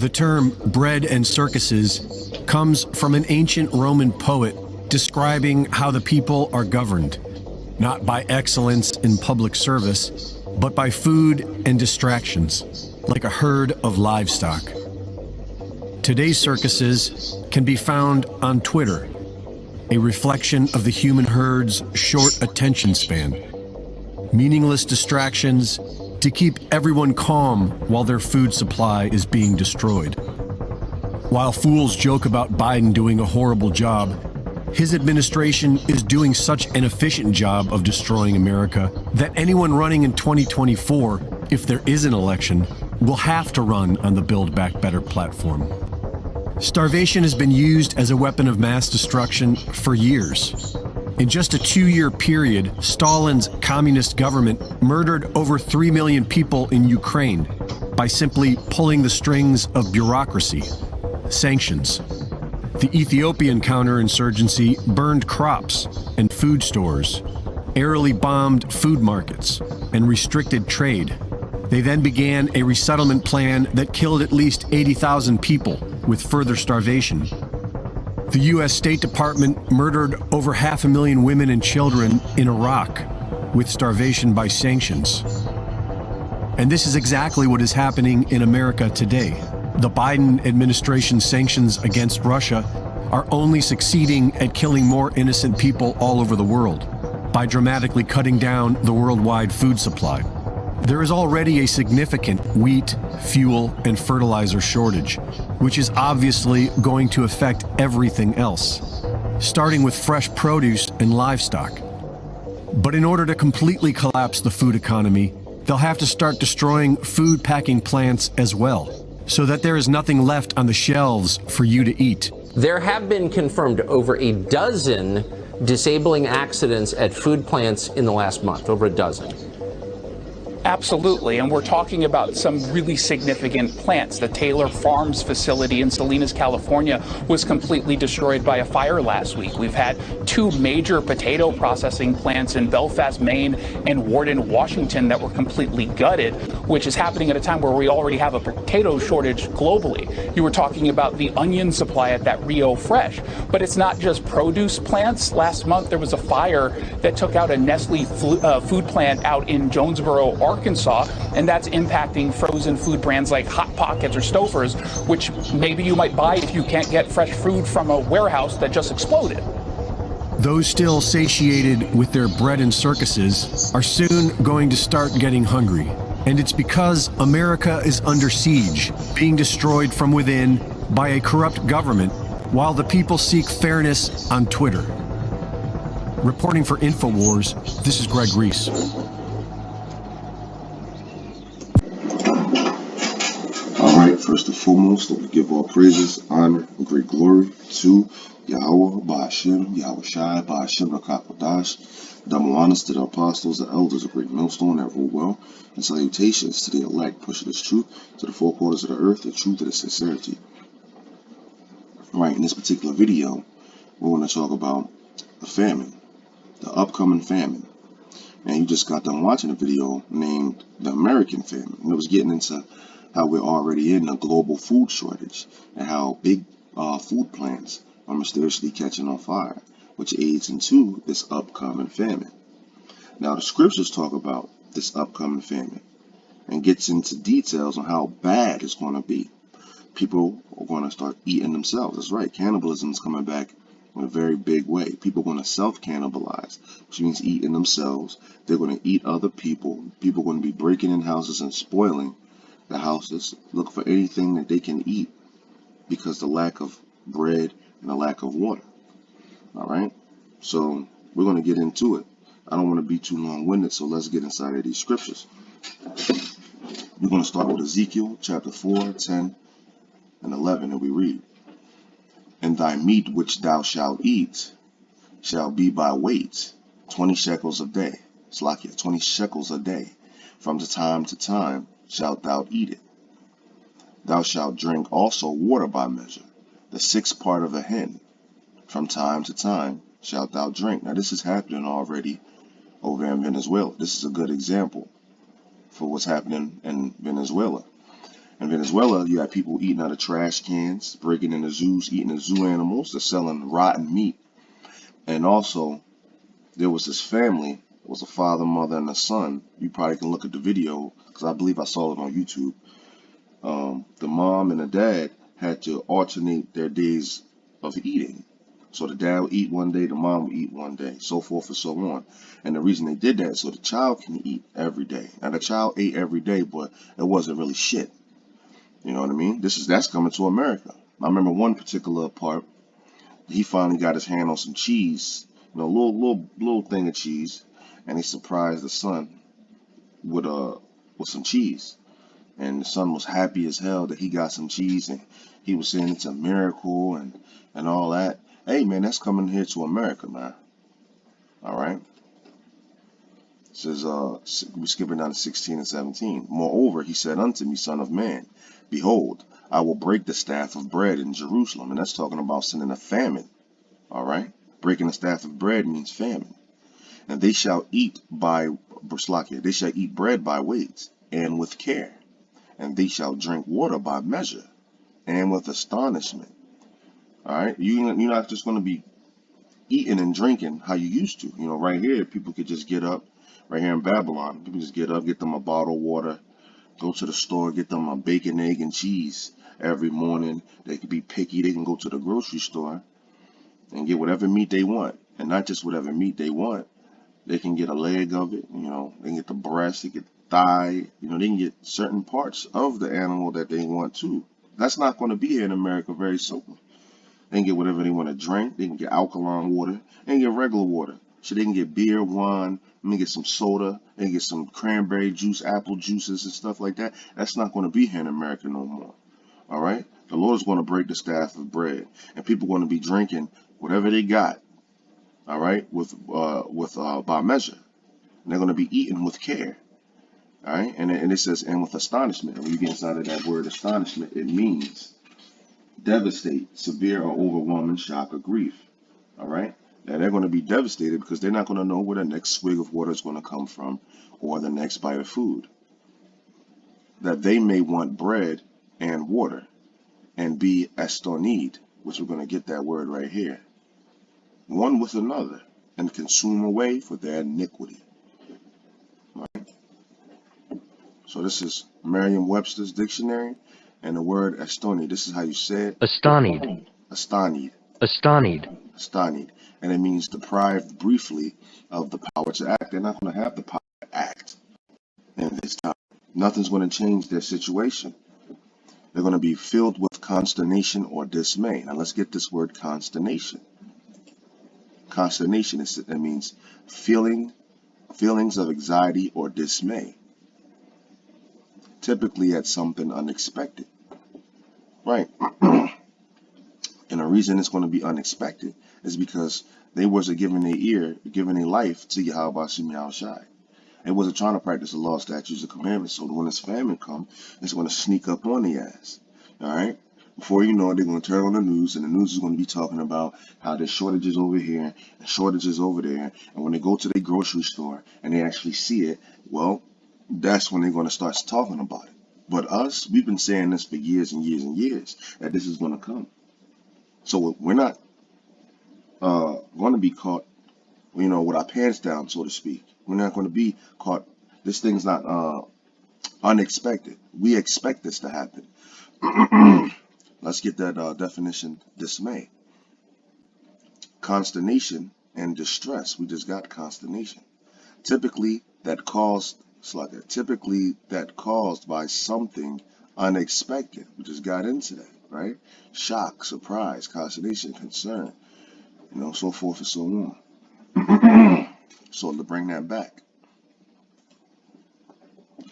The term bread and circuses comes from an ancient Roman poet describing how the people are governed, not by excellence in public service, but by food and distractions, like a herd of livestock. Today's circuses can be found on Twitter, a reflection of the human herd's short attention span. Meaningless distractions to keep everyone calm while their food supply is being destroyed. While fools joke about Biden doing a horrible job, his administration is doing such an efficient job of destroying America that anyone running in 2024, if there is an election, will have to run on the Build Back Better platform. Starvation has been used as a weapon of mass destruction for years. In just a 2-year period, Stalin's communist government murdered over 3 million people in Ukraine by simply pulling the strings of bureaucracy, sanctions. The Ethiopian counterinsurgency burned crops and food stores, airily bombed food markets, and restricted trade. They then began a resettlement plan that killed at least 80,000 people, with further starvation. The U.S. State Department murdered over 500,000 women and children in Iraq with starvation by sanctions. And this is exactly what is happening in America today. The Biden administration's sanctions against Russia are only succeeding at killing more innocent people all over the world by dramatically cutting down the worldwide food supply. There is already a significant wheat, fuel, and fertilizer shortage, which is obviously going to affect everything else, starting with fresh produce and livestock. But in order to completely collapse the food economy, they'll have to start destroying food packing plants as well, so that there is nothing left on the shelves for you to eat. There have been confirmed over a dozen disabling accidents at food plants in the last month, over a dozen. Absolutely, and we're talking about some really significant plants. The Taylor Farms facility in Salinas, California was completely destroyed by a fire last week. We've had 2 major potato processing plants in Belfast, Maine and Warden, Washington that were completely gutted, which is happening at a time where we already have a potato shortage globally. You were talking about the onion supply at that Rio Fresh, but it's not just produce plants. Last month there was a fire that took out a Nestle food plant out in Jonesboro, Arkansas, and that's impacting frozen food brands like Hot Pockets or Stouffer's, which maybe you might buy if you can't get fresh food from a warehouse that just exploded. Those still satiated with their bread and circuses are soon going to start getting hungry. And it's because America is under siege, being destroyed from within by a corrupt government, while the people seek fairness on Twitter. Reporting for InfoWars, this is Greg Reese. First and foremost, let me give all praises, honor, and great glory to Yahweh, Ba'ashem, Yahweh Shai, Ba'ashem, Rakakodash. Double honors to the apostles, the elders, a great millstone that rule well, and salutations to the elect, pushing this truth to the four corners of the earth, the truth and the sincerity. Right, in this particular video, we're going to talk about the famine, the upcoming famine. And you just got done watching a video named the American Famine, and it was getting into how we're already in a global food shortage and how big food plants are mysteriously catching on fire, which aids into this upcoming famine. Now, the scriptures talk about this upcoming famine and gets into details on how bad it's going to be. People are going to start eating themselves. That's right, cannibalism is coming back in a very big way. People are going to self-cannibalize, which means eating themselves. They're going to eat other people. People are going to be breaking in houses and spoiling the houses, look for anything that they can eat because the lack of bread and the lack of water. All right, so we're going to get into it. I don't want to be too long-winded, so let's get inside of these scriptures. We're going to start with Ezekiel chapter 4, 10, and 11, and we read, "And thy meat which thou shalt eat shall be by weight, 20 shekels a day." Slakia, 20 shekels a day. From the time to time shalt thou eat it. Thou shalt drink also water by measure, the 6th part of a hin. From time to time shalt thou drink. Now this is happening already over in Venezuela. This is a good example for what's happening in Venezuela. In Venezuela, you had people eating out of trash cans, breaking into zoos, eating the zoo animals. They're selling rotten meat. And also, there was this family. It was a father, mother, and a son. You probably can look at the video because I believe I saw it on YouTube. The mom and the dad had to alternate their days of eating. So the dad would eat one day, the mom would eat one day, so forth and so on. And the reason they did that is so the child can eat every day. Now the child ate every day, but it wasn't really shit. You know what I mean? That's coming to America. I remember one particular part. He finally got his hand on some cheese, little thing of cheese, and he surprised the son with some cheese. And the son was happy as hell that he got some cheese, and he was saying it's a miracle and all that. Hey man, that's coming here to America, man. All right. It says we skipping down to 16 and 17. Moreover, he said unto me, Son of man, behold, I will break the staff of bread in Jerusalem, and that's talking about sending a famine. All right. Breaking the staff of bread means famine. And they shall eat they shall eat bread by weights and with care, and they shall drink water by measure and with astonishment. All right, you're not just going to be eating and drinking how you used to. Right here, people could just get up. Right here in Babylon, people just get up, get them a bottle of water, go to the store, get them a bacon, egg, and cheese every morning. They could be picky. They can go to the grocery store and get whatever meat they want, and not just whatever meat they want. They can get a leg of it. They can get the breast, they get the thigh. They can get certain parts of the animal that they want too. That's not going to be here in America very soon. They can get whatever they want to drink. They can get alkaline water. They can get regular water. So they can get beer, wine. They can get some soda. They can get some cranberry juice, apple juices, and stuff like that. That's not going to be here in America no more. All right? The Lord is going to break the staff of bread, and people are going to be drinking whatever they got. All right, with by measure, and they're going to be eaten with care. All right, and it says, and with astonishment. And when you get inside of that word astonishment, it means devastate, severe or overwhelming shock or grief. All right, now they're going to be devastated because they're not going to know where the next swig of water is going to come from or the next bite of food. That they may want bread and water and be astonished, which we're going to get that word right here, one with another, and consume away for their iniquity. Right? So this is Merriam-Webster's dictionary, and the word astonished. This is how you say it. Astonished. Astonished. Astonished. Astonished. And it means deprived briefly of the power to act. They're not going to have the power to act in this time. Nothing's going to change their situation. They're going to be filled with consternation or dismay. Now let's get this word consternation. Consternation, it means feelings of anxiety or dismay, typically at something unexpected. Right. And the reason it's going to be unexpected is because they wasn't giving their life to Yahweh Shem Yahushai. They wasn't trying to practice the law, statutes, and commandments. So when this famine comes, it's going to sneak up on the ass. All right. Before you know it, they're going to turn on the news, and the news is going to be talking about how there's shortages over here and shortages over there. And when they go to the grocery store and they actually see it, well, that's when they're going to start talking about it. But us, we've been saying this for years and years and years, that this is going to come. So we're not going to be caught, with our pants down, so to speak. We're not going to be caught. This thing's not unexpected. We expect this to happen. Let's get that definition. Dismay, consternation, and distress. We just got consternation. Typically that caused by something unexpected. We just got into that, right? Shock, surprise, consternation, concern, so forth and so on. So to bring that back,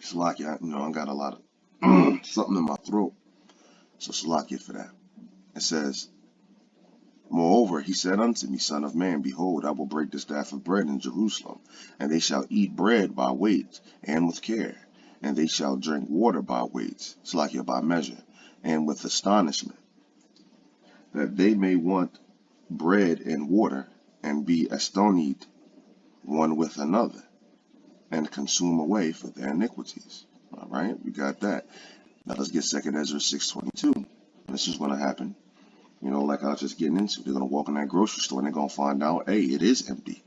Salakia, I got a lot of something in my throat. So Salakia for that. It says, moreover, he said unto me, Son of man, behold, I will break the staff of bread in Jerusalem, and they shall eat bread by weight and with care, and they shall drink water by weight, Salakia, by measure, and with astonishment, that they may want bread and water, and be astonished one with another, and consume away for their iniquities. All right, we got that. Now let's get 2nd Ezra 6:22. This is going to happen. Like I was just getting into. They're going to walk in that grocery store and they're going to find out, hey, it is empty.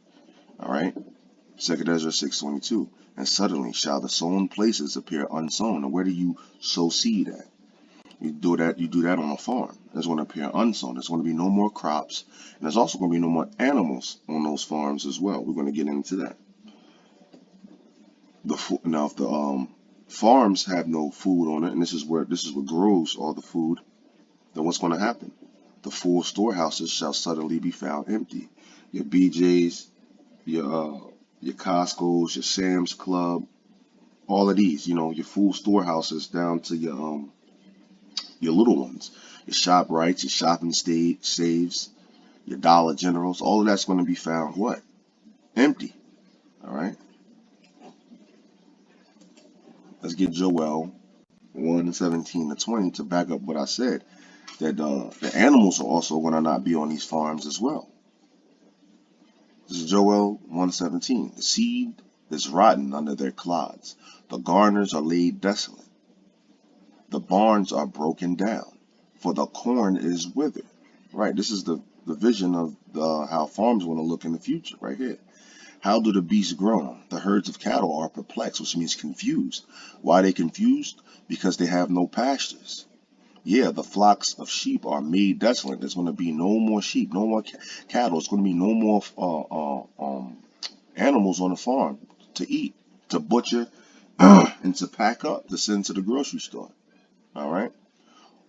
All right. 2nd Ezra 6:22. And suddenly shall the sown places appear unsown. And where do you sow seed at? You do that on a farm. There's going to appear unsown. There's going to be no more crops. And there's also going to be no more animals on those farms as well. We're going to get into that. Now, if the farms have no food on it, and this is what grows all the food, then what's going to happen? The full storehouses shall suddenly be found empty. Your BJ's, your Costco's, your Sam's Club, all of these, your full storehouses down to your little ones, your ShopRites, your Shopping Saves, your Dollar Generals, all of that's going to be found what? Empty. All right. Let's get Joel 1:17-20 to back up what I said, that the animals are also going to not be on these farms as well. This is Joel 1:17. The seed is rotten under their clods. The garners are laid desolate. The barns are broken down, for the corn is withered. Right, this is the vision of how farms want to look in the future right here. How do the beasts groan? The herds of cattle are perplexed, which means confused. Why are they confused? Because they have no pastures. Yeah, the flocks of sheep are made desolate. There's going to be no more sheep, no more cattle. It's going to be no more animals on the farm to eat, to butcher, and to pack up, to send to the grocery store. All right.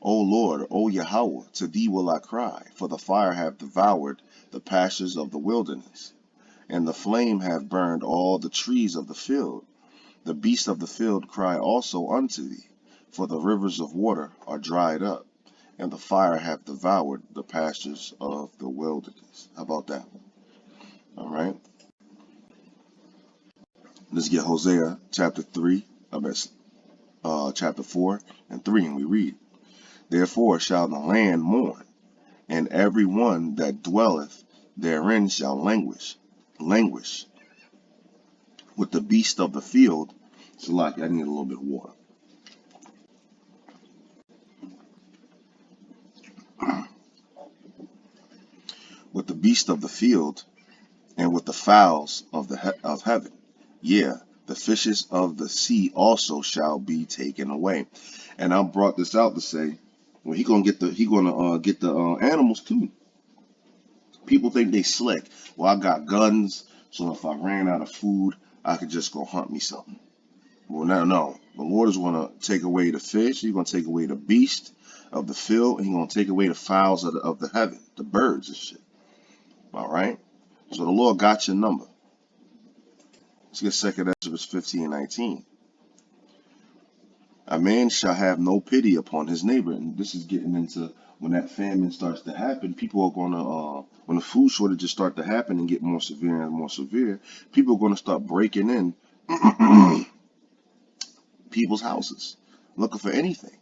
O Lord, O Yahweh, to thee will I cry, for the fire hath devoured the pastures of the wilderness, and the flame hath burned all the trees of the field. The beasts of the field cry also unto thee, for the rivers of water are dried up, and the fire hath devoured the pastures of the wilderness. How about that? All right. Let's get Hosea chapter 4:3, and we read, Therefore shall the land mourn, and every one that dwelleth therein shall languish with the beast of the field. So like, I need a little bit of water. With the beast of the field, and with the fowls of heaven. Yeah, the fishes of the sea also shall be taken away. And I brought this out to say, well, he gonna get the animals too. People think they slick. Well, I got guns, so if I ran out of food, I could just go hunt me something. Well, no. The Lord is going to take away the fish. He's going to take away the beast of the field. And he's going to take away the fowls of the heaven, the birds and shit. All right? So the Lord got your number. Let's get 2nd Ezra 15:19. A man shall have no pity upon his neighbor. And this is getting into when that famine starts to happen. People are going to, when the food shortages start to happen and get more severe and more severe, people are going to start breaking in people's houses, looking for anything.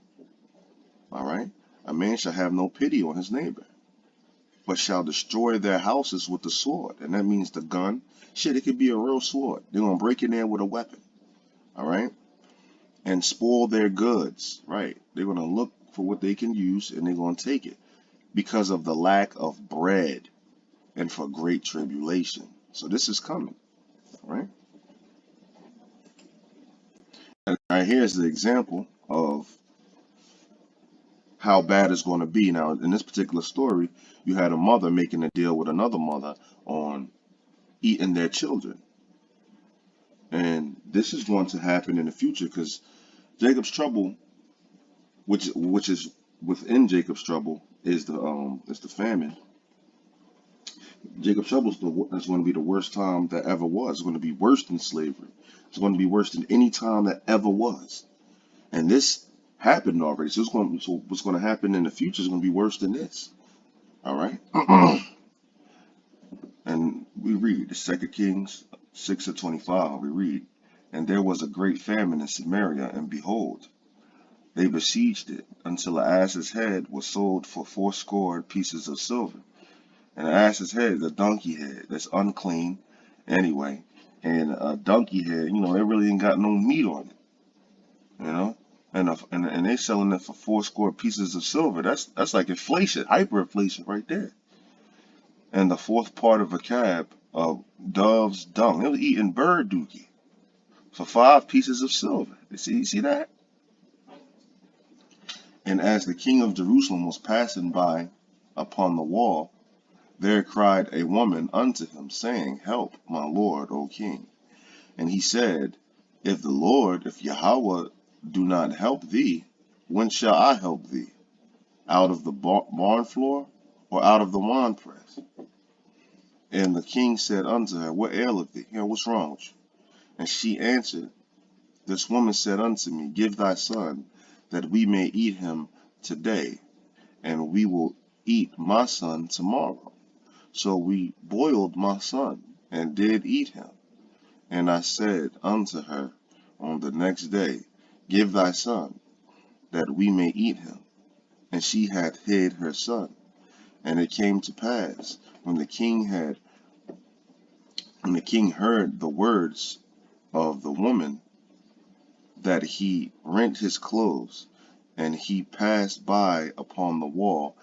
All right? A man shall have no pity on his neighbor, but shall destroy their houses with the sword. And that means the gun. Shit, it could be a real sword. They're going to break in there with a weapon. All right? And spoil their goods. Right? They're going to look for what they can use and they're going to take it because of the lack of bread and for great tribulation. So this is coming. All right? And right here's the example of how bad it's going to be. Now, in this particular story, you had a mother making a deal with another mother on eating their children. And this is going to happen in the future because Jacob's trouble, which is within Jacob's trouble, is the famine. Jacob's trouble is going to be the worst time that ever was. It's going to be worse than slavery. It's going to be worse than any time that ever was. And this happened already. So what's going to happen in the future is going to be worse than this. All right. And we read the 2 Kings 6:25. We read, and there was a great famine in Samaria, and behold, they besieged it until an ass's head was sold for 80 pieces of silver. And an ass's head is a donkey head that's unclean anyway. And a donkey head, it really ain't got no meat on it. and they selling it for 80 pieces of silver. That's like inflation, hyperinflation right there. And the fourth part of a cab of dove's dung. They was eating bird dookie for 5 pieces of silver. You see that? And as the king of Jerusalem was passing by upon the wall, there cried a woman unto him, saying, Help, my lord, O king. And he said, if Yahweh do not help thee, when shall I help thee? Out of the barn floor, or out of the winepress? And the king said unto her, What aileth thee? What's wrong with you? And she answered, This woman said unto me, Give thy son, that we may eat him today, and we will eat my son tomorrow. So we boiled my son, and did eat him. And I said unto her on the next day, Give thy son, that we may eat him. And she had hid her son. And it came to pass, when the king heard the words of the woman, that he rent his clothes, and he passed by upon the wall,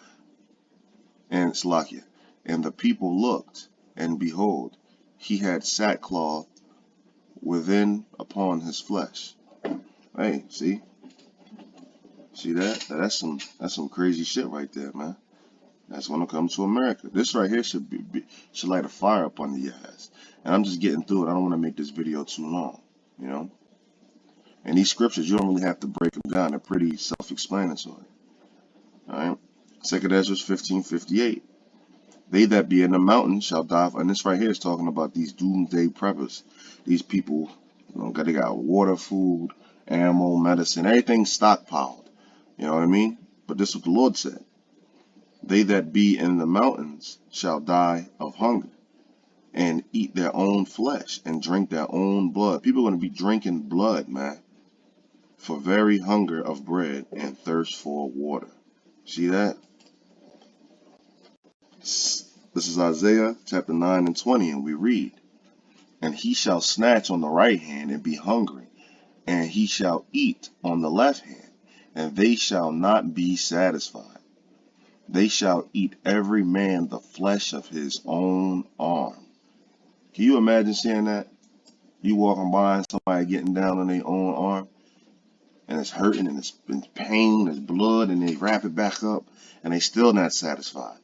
and Slakia. And the people looked, and behold, he had sackcloth within upon his flesh. Hey, see that? That's some crazy shit right there, man. That's when it comes to America. This right here should light a fire up under your ass. And I'm just getting through it. I don't want to make this video too long, you know. And these scriptures, you don't really have to break them down. They're pretty self-explanatory. All right. 2 Ezra 15:58. They that be in the mountains shall die. And this right here is talking about these doomsday preppers. These people, they got water, food, ammo, medicine, everything stockpiled. You know what I mean? But this is what the Lord said. They that be in the mountains shall die of hunger, and eat their own flesh, and drink their own blood. People are going to be drinking blood, man, for very hunger of bread and thirst for water. See that? This is Isaiah chapter 9 and 20, and we read, And he shall snatch on the right hand and be hungry, and he shall eat on the left hand, and they shall not be satisfied. They shall eat every man the flesh of his own arm. Can you imagine seeing that? You walking by and somebody getting down on their own arm, and it's hurting, and it's in pain, there's blood, and they wrap it back up, and they still not satisfied.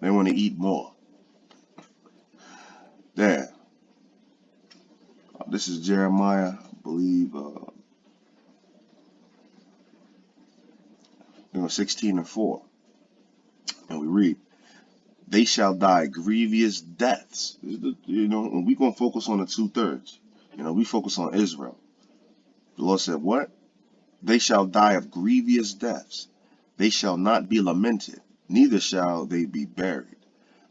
They want to eat more. There. This is Jeremiah, I believe, 16:4. And we read, They shall die grievous deaths. And we're going to focus on the 2/3. We focus on Israel. The Lord said, what? They shall die of grievous deaths. They shall not be lamented, neither shall they be buried,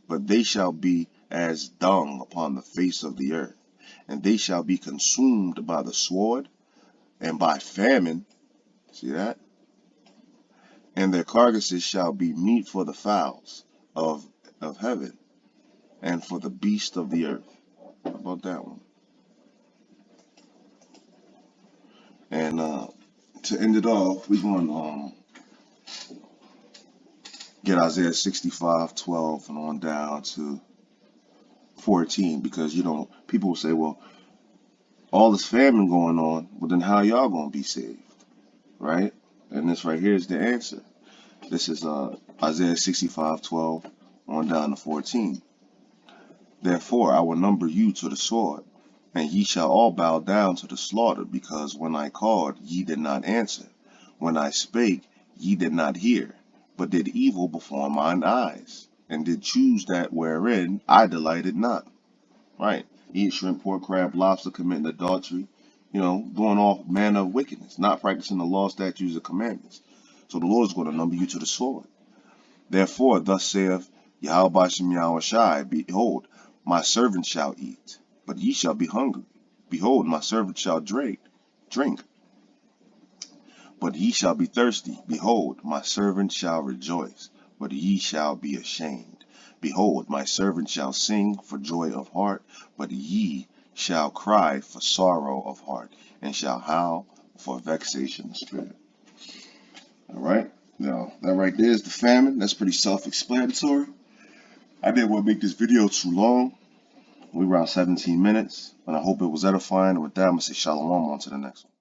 but they shall be as dung upon the face of the earth, and they shall be consumed by the sword and by famine. See that? And their carcasses shall be meat for the fowls of heaven and for the beasts of the earth. How about that one? And to end it off, we're going to get Isaiah 65:12 and on down to 14, because people will say, well, all this famine going on, well then how y'all gonna be saved, right? And this right here is the answer. This is Isaiah 65:12 on down to 14. Therefore I will number you to the sword, and ye shall all bow down to the slaughter, because when I called ye did not answer, when I spake ye did not hear, but did evil before mine eyes, and did choose that wherein I delighted not. Right? Eating shrimp, pork, crab, lobster, committing adultery, doing all manner of wickedness, not practicing the law, statutes, and commandments. So the Lord is going to number you to the sword. Therefore, thus saith Yahweh Bashem Yahweh Shai, Behold, my servant shall eat, but ye shall be hungry. Behold, my servant shall drink, but ye shall be thirsty. Behold, my servant shall rejoice, but ye shall be ashamed. Behold, my servant shall sing for joy of heart, but ye shall cry for sorrow of heart, and shall howl for vexation of spirit. All right. Now, that right there is the famine. That's pretty self-explanatory. I didn't want to make this video too long. We're around 17 minutes, but I hope it was edifying. And with that, I'm going to say shalom on to the next one.